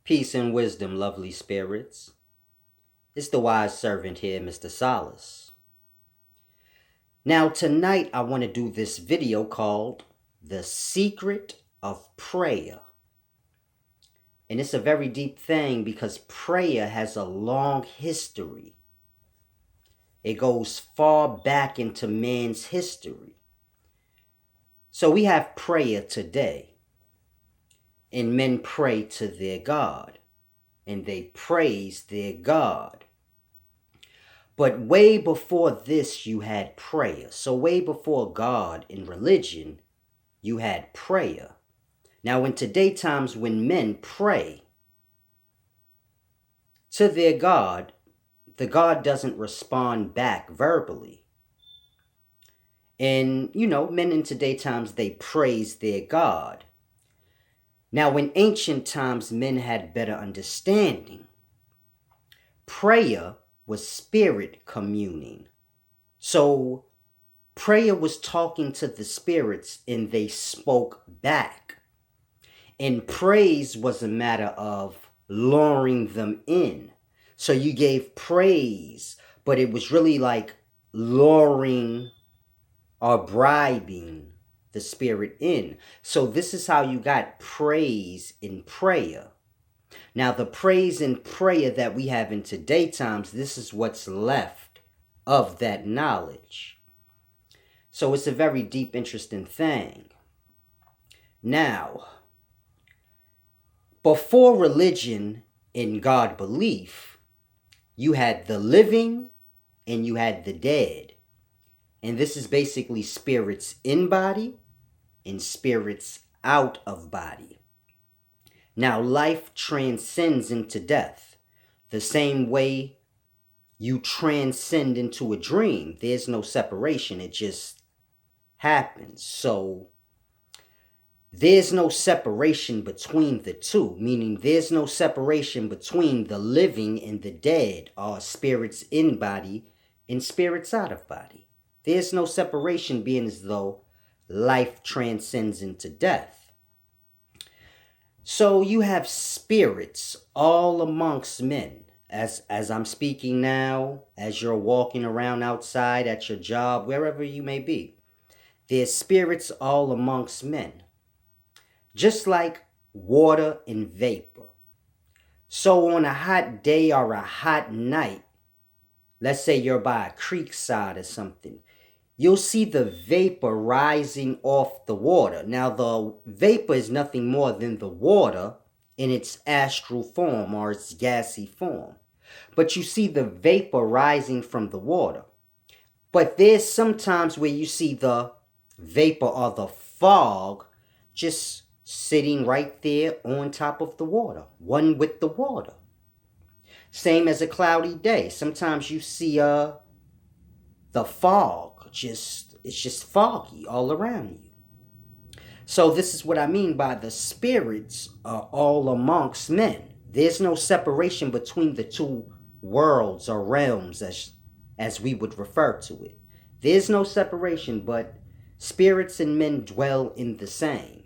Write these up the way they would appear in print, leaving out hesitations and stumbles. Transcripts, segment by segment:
Peace and wisdom, lovely spirits. It's the wise servant here, Mr. Solace. Now, tonight I want to do this video called The Secret of Prayer. And it's a very deep thing because prayer has a long history. It goes far back into man's history. So we have prayer today. And men pray to their God. And they praise their God. But way before this, you had prayer. So way before God in religion, you had prayer. Now, in today's times, when men pray to their God, the God doesn't respond back verbally. And, men in today's times, they praise their God. Now, in ancient times, men had better understanding. Prayer was spirit communing. So prayer was talking to the spirits and they spoke back. And praise was a matter of luring them in. So you gave praise, but it was really like luring or bribing the spirit in. So this is how you got praise in prayer. Now, the praise and prayer that we have in today's times, this is what's left of that knowledge. So it's a very deep, interesting thing. Now, before religion and God belief, you had the living and you had the dead. And this is basically spirits in body and spirits out of body. Now, life transcends into death. The same way you transcend into a dream. There's no separation. It just happens. So, there's no separation between the two. Meaning, there's no separation between the living and the dead, or spirits in body and spirits out of body. There's no separation, being as though life transcends into death. So you have spirits all amongst men. As I'm speaking now, as you're walking around outside at your job, wherever you may be, there's spirits all amongst men. Just like water and vapor. So on a hot day or a hot night, let's say you're by a creek side or something, you'll see the vapor rising off the water. Now, the vapor is nothing more than the water in its astral form or its gassy form. But you see the vapor rising from the water. But there's sometimes where you see the vapor or the fog just sitting right there on top of the water, one with the water. Same as a cloudy day. Sometimes you see the fog. It's just foggy all around you. So this is what I mean by the spirits are all amongst men. There's no separation between the two worlds or realms as we would refer to it. There's no separation, but spirits and men dwell in the same.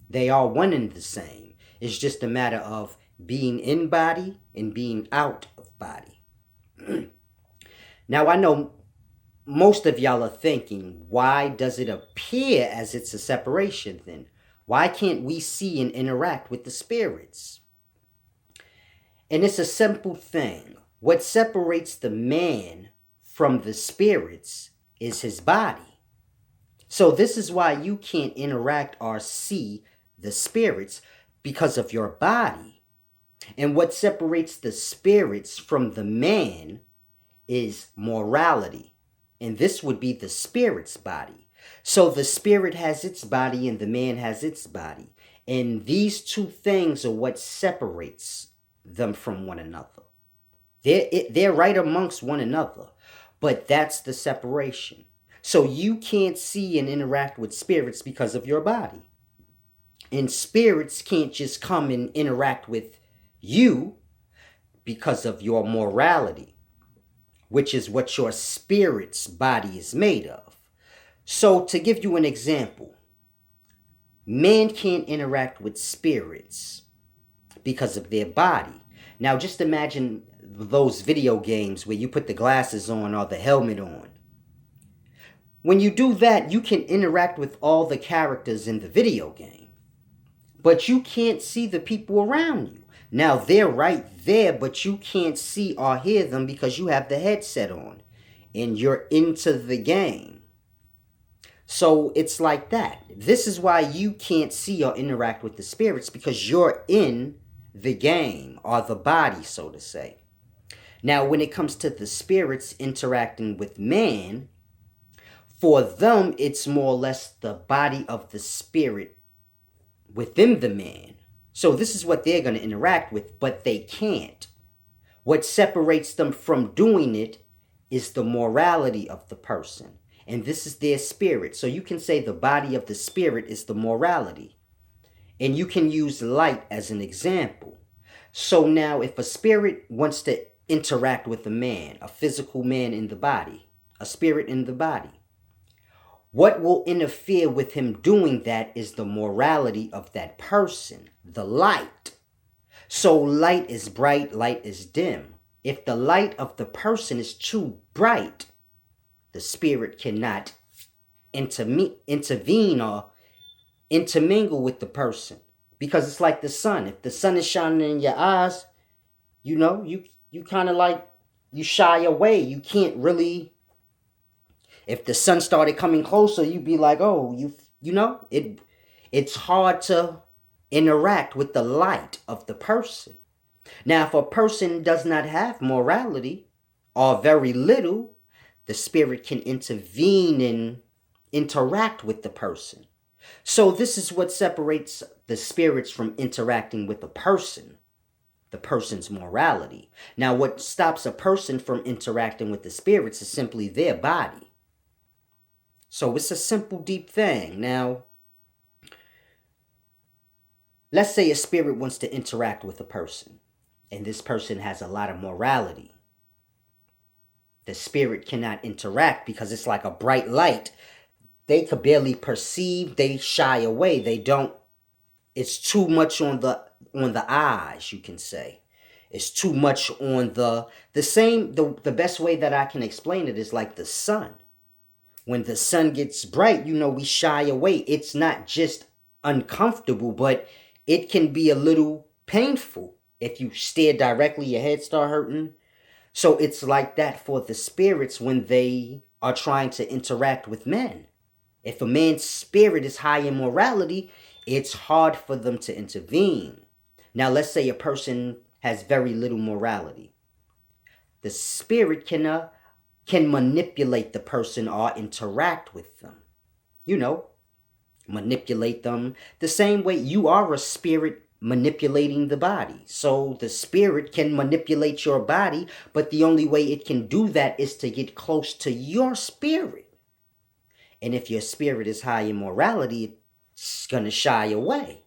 They are one and the same. It's just a matter of being in body and being out of body. Now, I know most of y'all are thinking, why does it appear as it's a separation then? Why can't we see and interact with the spirits? And it's a simple thing. What separates the man from the spirits is his body. So this is why you can't interact or see the spirits, because of your body. And what separates the spirits from the man is morality. And this would be the spirit's body. So the spirit has its body and the man has its body. And these two things are what separates them from one another. They're right amongst one another. But that's the separation. So you can't see and interact with spirits because of your body. And spirits can't just come and interact with you because of your morality, which is what your spirit's body is made of. So to give you an example, man can't interact with spirits because of their body. Now just imagine those video games where you put the glasses on or the helmet on. When you do that, you can interact with all the characters in the video game, but you can't see the people around you. Now they're right there, but you can't see or hear them because you have the headset on and you're into the game. So it's like that. This is why you can't see or interact with the spirits, because you're in the game or the body, so to say. Now, when it comes to the spirits interacting with man, for them, it's more or less the body of the spirit within the man. So this is what they're going to interact with, but they can't. What separates them from doing it is the morality of the person. And this is their spirit. So you can say the body of the spirit is the morality. And you can use light as an example. So now if a spirit wants to interact with a man, a physical man in the body, a spirit in the body, what will interfere with him doing that is the morality of that person, the light. So light is bright, light is dim. If the light of the person is too bright, the spirit cannot intervene or intermingle with the person. Because it's like the sun. If the sun is shining in your eyes, you kind of like, you shy away. You can't really... If the sun started coming closer, you'd be like, oh, it's hard to interact with the light of the person. Now, if a person does not have morality or very little, the spirit can intervene and interact with the person. So this is what separates the spirits from interacting with a person, the person's morality. Now, what stops a person from interacting with the spirits is simply their body. So it's a simple, deep thing. Now, let's say a spirit wants to interact with a person, and this person has a lot of morality. The spirit cannot interact because it's like a bright light. They could barely perceive. They shy away. They don't. It's too much on the eyes, you can say. It's too much on the best way that I can explain it is like the sun. When the sun gets bright, we shy away. It's not just uncomfortable, but it can be a little painful. If you stare directly, your head start hurting. So it's like that for the spirits when they are trying to interact with men. If a man's spirit is high in morality, it's hard for them to intervene. Now, let's say a person has very little morality. The spirit can manipulate the person or interact with them. Manipulate them the same way you are a spirit manipulating the body. So the spirit can manipulate your body, but the only way it can do that is to get close to your spirit. And if your spirit is high in morality, it's going to shy away.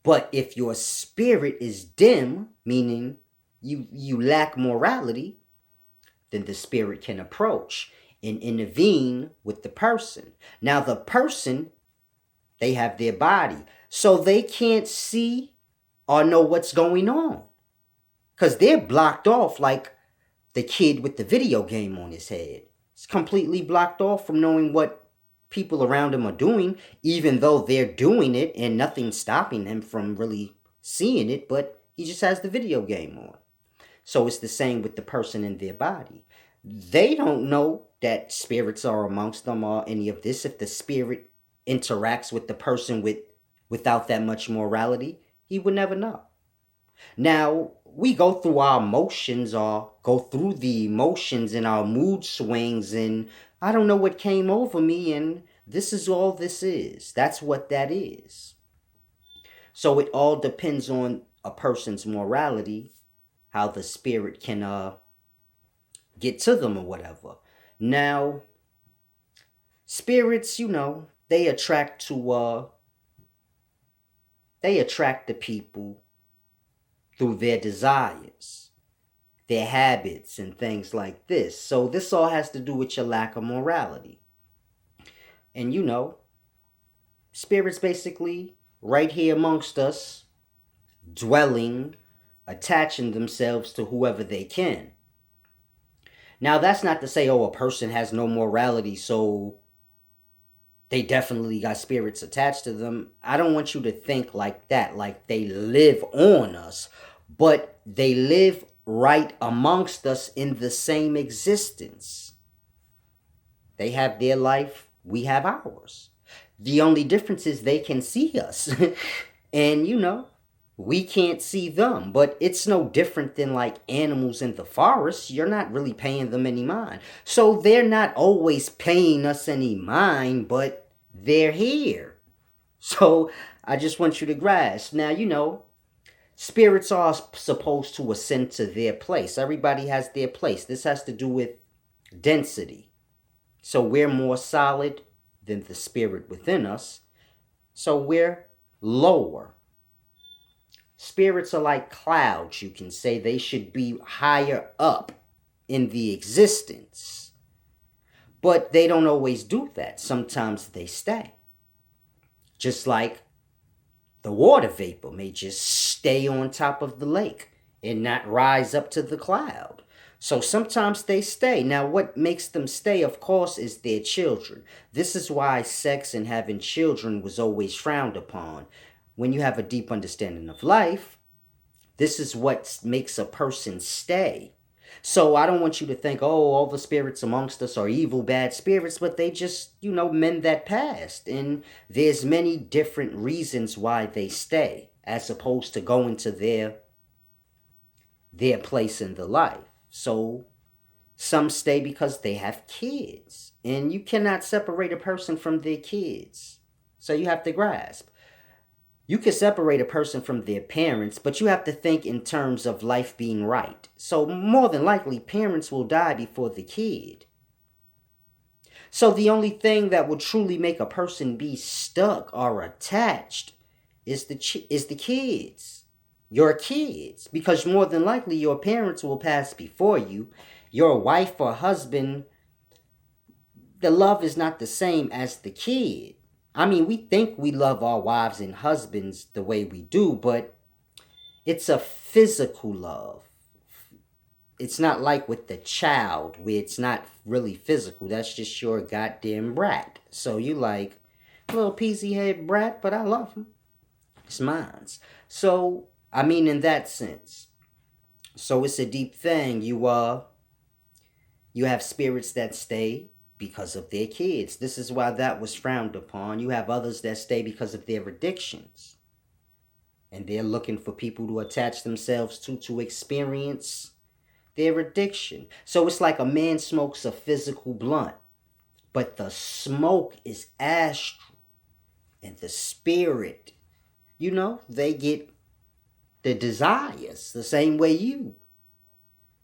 But if your spirit is dim, meaning you lack morality, then the spirit can approach and intervene with the person. Now the person, they have their body, so they can't see or know what's going on. Because they're blocked off like the kid with the video game on his head. It's completely blocked off from knowing what people around him are doing, even though they're doing it and nothing's stopping him from really seeing it, but he just has the video game on. So it's the same with the person in their body. They don't know that spirits are amongst them or any of this. If the spirit interacts with the person without that much morality, he would never know. Now, we go through our emotions or go through the emotions and our mood swings, and I don't know what came over me, and this is all this is. That's what that is. So it all depends on a person's morality, how the spirit can get to them or whatever. Now, spirits, they attract the people through their desires, their habits, and things like this. So this all has to do with your lack of morality. And spirits basically right here amongst us, dwelling, attaching themselves to whoever they can. Now, that's not to say, oh, a person has no morality, so they definitely got spirits attached to them. I don't want you to think like that, like they live on us, but they live right amongst us in the same existence. They have their life, we have ours. The only difference is they can see us. And, we can't see them. But it's no different than like animals in the forest. You're not really paying them any mind. So they're not always paying us any mind, but they're here. So I just want you to grasp. Now, spirits are supposed to ascend to their place. Everybody has their place. This has to do with density. So we're more solid than the spirit within us. So we're lower. Spirits are like clouds, you can say. They should be higher up in the existence. But they don't always do that. Sometimes they stay. Just like the water vapor may just stay on top of the lake and not rise up to the cloud. So sometimes they stay. Now, what makes them stay, of course, is their children. This is why sex and having children was always frowned upon. When you have a deep understanding of life, this is what makes a person stay. So I don't want you to think, oh, all the spirits amongst us are evil, bad spirits, but they just, mend that past. And there's many different reasons why they stay, as opposed to going to their place in the life. So some stay because they have kids. And you cannot separate a person from their kids. So you have to grasp. You can separate a person from their parents, but you have to think in terms of life being right. So more than likely, parents will die before the kid. So the only thing that will truly make a person be stuck or attached is the kids. Your kids. Because more than likely, your parents will pass before you. Your wife or husband, the love is not the same as the kid. I mean, we think we love our wives and husbands the way we do, but it's a physical love. It's not like with the child where it's not really physical. That's just your goddamn brat. So you like, little peasy head brat, but I love him. It's mine. So, I mean, in that sense. So it's a deep thing. You have spirits that stay because of their kids. This is why that was frowned upon. You have others that stay because of their addictions. And they're looking for people to attach themselves to experience their addiction. So it's like a man smokes a physical blunt, but the smoke is astral. And the spirit, they get the desires the same way you.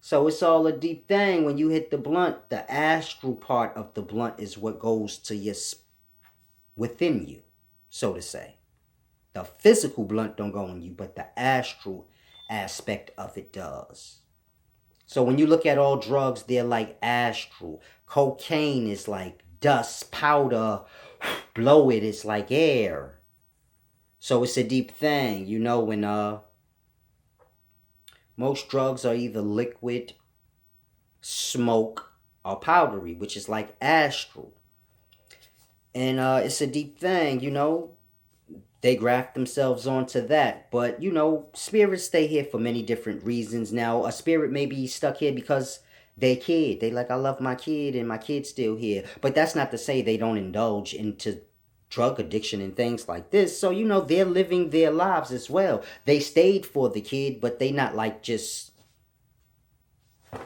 So it's all a deep thing. When you hit the blunt, the astral part of the blunt is what goes to within you, so to say. The physical blunt don't go in you, but the astral aspect of it does. So when you look at all drugs, they're like astral. Cocaine is like dust, powder, blow it, it's like air. So it's a deep thing, when most drugs are either liquid, smoke, or powdery, which is like astral. And it's a deep thing, They graft themselves onto that. But, spirits stay here for many different reasons. Now, a spirit may be stuck here because they kid. They like, I love my kid and my kid's still here. But that's not to say they don't indulge into drug addiction and things like this. So, they're living their lives as well. They stayed for the kid, but they not like just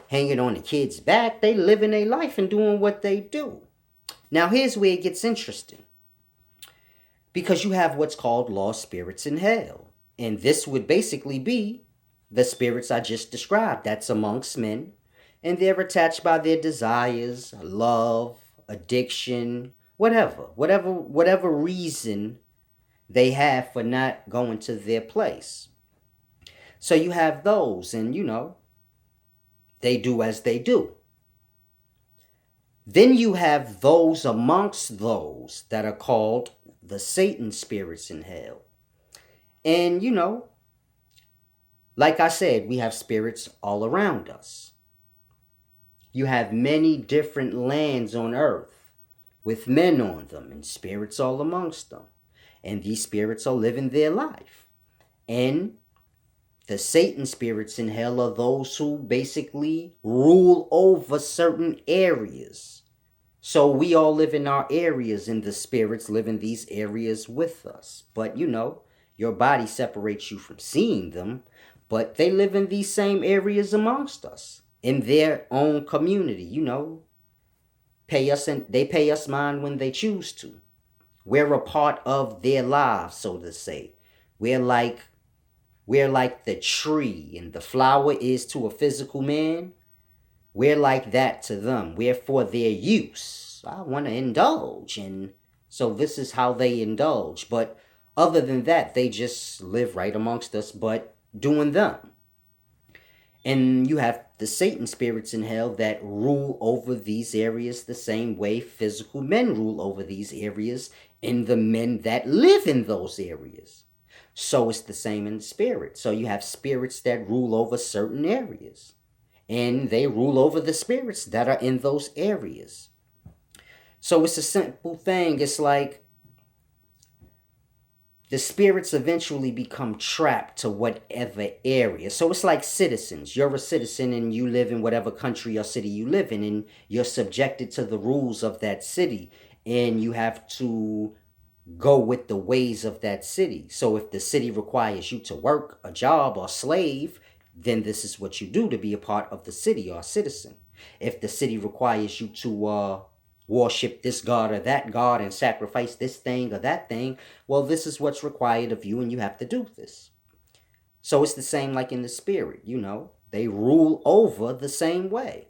hanging on the kid's back. They living their life and doing what they do. Now, here's where it gets interesting. Because you have what's called lost spirits in hell. And this would basically be the spirits I just described. That's amongst men. And they're attached by their desires, love, addiction, whatever reason they have for not going to their place. So you have those, and they do as they do. Then you have those amongst those that are called the Satan spirits in hell. And Like I said, we have spirits all around us. You have many different lands on earth with men on them and spirits all amongst them. And these spirits are living their life. And the Satan spirits in hell are those who basically rule over certain areas. So we all live in our areas, and the spirits live in these areas with us. But your body separates you from seeing them, but they live in these same areas amongst us in their own community. Pay us, and they pay us mind when they choose to. We're a part of their lives, so to say. We're like the tree and the flower is to a physical man. We're like that to them. We're for their use. I want to indulge, and so this is how they indulge. But other than that, they just live right amongst us, but doing them. And you have the Satan spirits in hell that rule over these areas the same way physical men rule over these areas and the men that live in those areas. So it's the same in spirit. So you have spirits that rule over certain areas, and they rule over the spirits that are in those areas. So it's a simple thing. It's like the spirits eventually become trapped to whatever area. So it's like citizens. You're a citizen and you live in whatever country or city you live in, and you're subjected to the rules of that city, and you have to go with the ways of that city. So if the city requires you to work a job or slave, then this is what you do to be a part of the city or a citizen. If the city requires you to worship this god or that god and sacrifice this thing or that thing, well, this is what's required of you and you have to do this. So it's the same like in the spirit, they rule over the same way.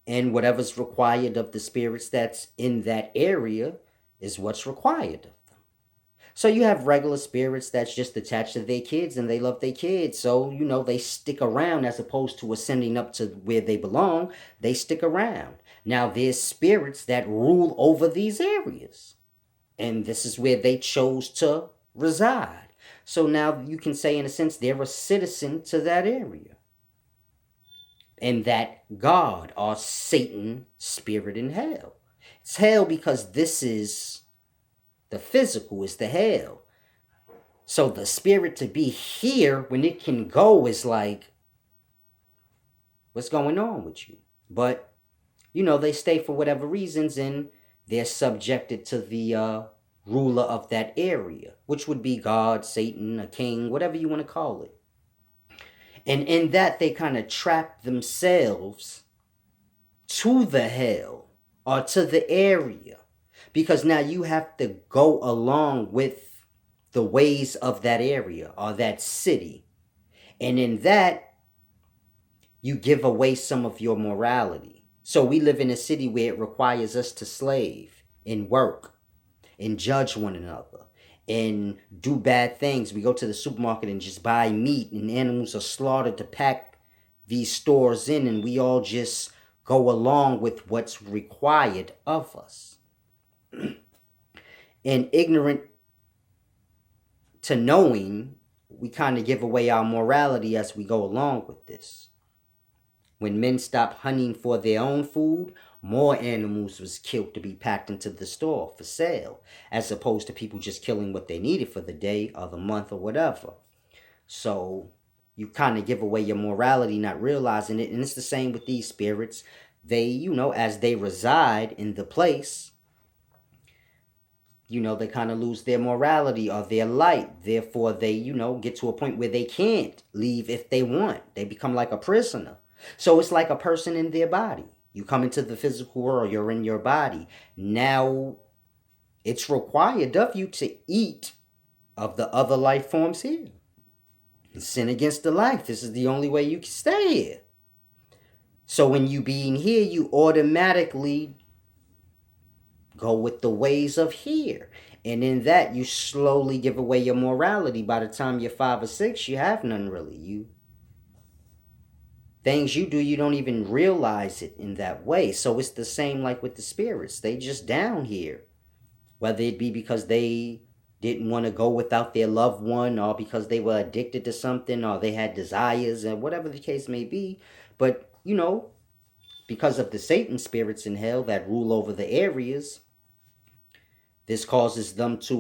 And whatever's required of the spirits that's in that area is what's required of them. So you have regular spirits that's just attached to their kids and they love their kids. So, they stick around as opposed to ascending up to where they belong. They stick around. Now, there's spirits that rule over these areas. And this is where they chose to reside. So now you can say, in a sense, they're a citizen to that area. And that God or Satan spirit in hell. It's hell because this is the physical, is the hell. So the spirit to be here when it can go is like, what's going on with you? But, they stay for whatever reasons and they're subjected to the ruler of that area, which would be God, Satan, a king, whatever you want to call it. And in that, they kind of trap themselves to the hell or to the area, because now you have to go along with the ways of that area or that city. And in that, you give away some of your morality. So we live in a city where it requires us to slave and work and judge one another and do bad things. We go to the supermarket and just buy meat, and animals are slaughtered to pack these stores in, and we all just go along with what's required of us. And ignorant to knowing, we kind of give away our morality as we go along with this. When men stopped hunting for their own food, more animals was killed to be packed into the store for sale, as opposed to people just killing what they needed for the day or the month or whatever. So you kind of give away your morality, not realizing it. And it's the same with these spirits. They, as they reside in the place, they kind of lose their morality or their light. Therefore, they, get to a point where they can't leave if they want. They become like a prisoner. So it's like a person in their body. You come into the physical world, you're in your body. Now, it's required of you to eat of the other life forms here. Sin against the life. This is the only way you can stay here. So when you being here, you automatically go with the ways of here. And in that, you slowly give away your morality. By the time you're 5 or 6, you have none really. Things you do, you don't even realize it in that way. So it's the same like with the spirits. They just down here. Whether it be because they didn't want to go without their loved one, or because they were addicted to something, or they had desires, and whatever the case may be. But, because of the Satan spirits in hell that rule over the areas, this causes them to